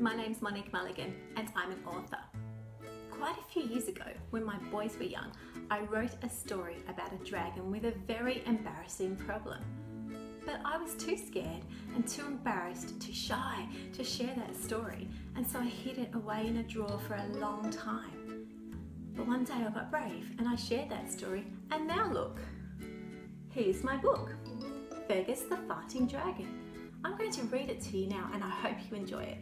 my name's Monique Mulligan and I'm an author. Quite a few years ago, when my boys were young, I wrote a story about a dragon with a very embarrassing problem. But I was too scared and too embarrassed, too shy to share that story, and so I hid it away in a drawer for a long time. But one day I got brave and I shared that story, and now look! Here's my book, Fergus the Farting Dragon. I'm going to read it to you now and I hope you enjoy it.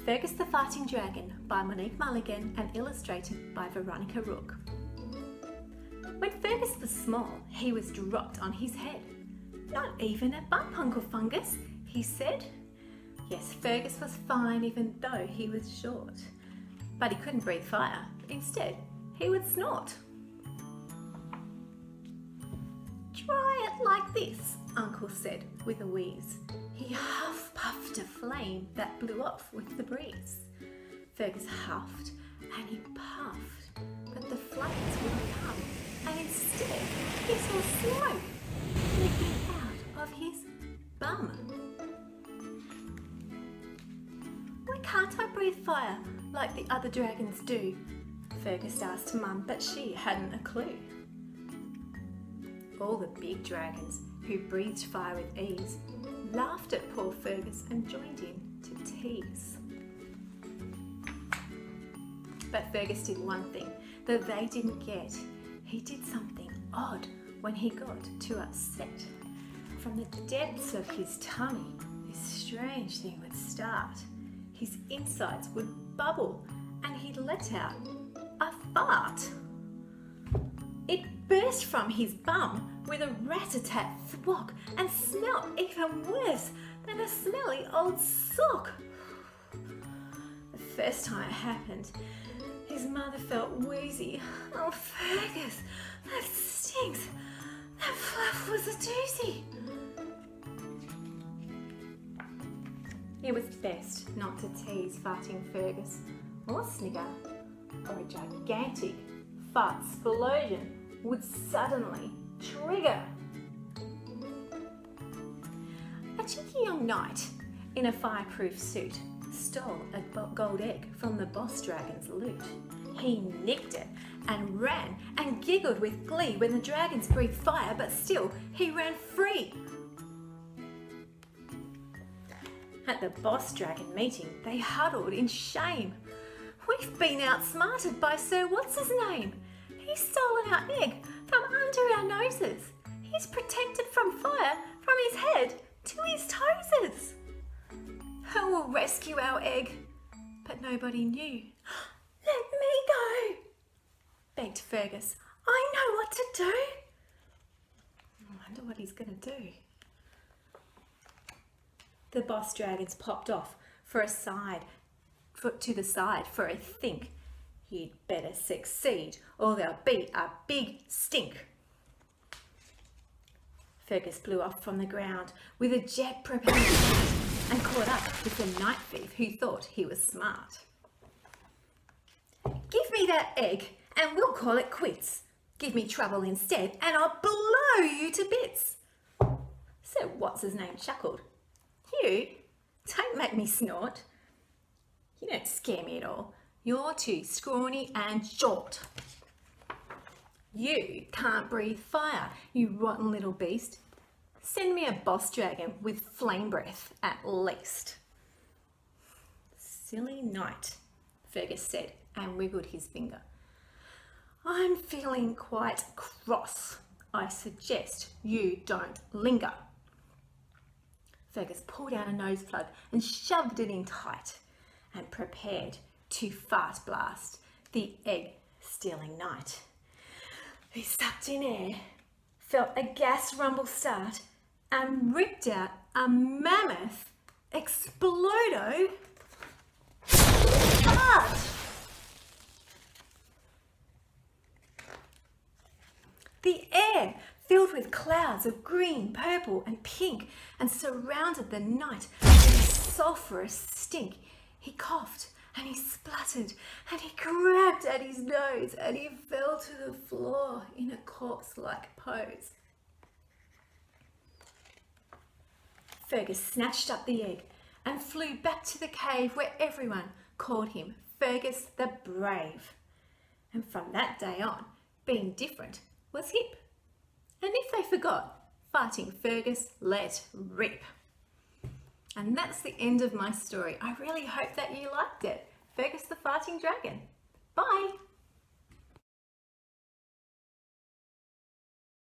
Fergus the Farting Dragon by Monique Mulligan and illustrated by Veronica Rook. When Fergus was small, he was dropped on his head. "Not even a bump, Uncle Fungus," he said. Yes, Fergus was fine even though he was short. But he couldn't breathe fire. Instead, he would snort. "Try it like this," Uncle said with a wheeze. He huff-puffed a flame that blew off with the breeze. Fergus huffed and he puffed, but the flames wouldn't come, and instead he saw smoke leaking out of his bum. "Why can't I breathe fire like the other dragons do?" Fergus asked Mum, but she hadn't a clue. All the big dragons, who breathed fire with ease, laughed at poor Fergus and joined in to tease. But Fergus did one thing that they didn't get. He did something odd when he got too upset. From the depths of his tummy, this strange thing would start. His insides would bubble and he'd let out a fart. It burst from his bum with a rat-a-tat thwack and smelt even worse than a smelly old sock. The first time it happened, his mother felt wheezy. "Oh, Fergus, that stinks. That fluff was a doozy." It was best not to tease farting Fergus or snigger, or a gigantic fart explosion would suddenly trigger. A cheeky young knight in a fireproof suit stole a gold egg from the boss dragon's loot. He nicked it and ran and giggled with glee when the dragons breathed fire, but still he ran free. At the boss dragon meeting, they huddled in shame. "We've been outsmarted by Sir What's-His-Name. He's stolen our egg from under our noses. He's protected from fire from his head to his toeses. Who will rescue our egg?" But nobody knew. "Let me go," begged Fergus. "I know what to do." I wonder what he's going to do. The boss dragons popped off to the side for a think. "You'd better succeed or there'll be a big stink." Fergus blew off from the ground with a jet propeller and caught up with the night thief who thought he was smart. "Give me that egg and we'll call it quits. Give me trouble instead and I'll blow you to bits." So What's-His-Name chuckled. "You don't make me snort. You don't scare me at all. You're too scrawny and short. You can't breathe fire, you rotten little beast. Send me a boss dragon with flame breath at least." "Silly knight," Fergus said and wiggled his finger. "I'm feeling quite cross. I suggest you don't linger." Fergus pulled out a nose plug and shoved it in tight and prepared to fart blast the egg-stealing knight. He sucked in air, felt a gas rumble start, and ripped out a mammoth explodo fart. The air filled with clouds of green, purple, and pink, and surrounded the knight with a sulphurous stink. He coughed and he spluttered and he grabbed at his nose and he fell to the floor in a corpse-like pose. Fergus snatched up the egg and flew back to the cave where everyone called him Fergus the Brave. And from that day on, being different was hip. And if they forgot, Farting Fergus let rip. And that's the end of my story. I really hope that you liked it. Fergus the Farting Dragon. Bye!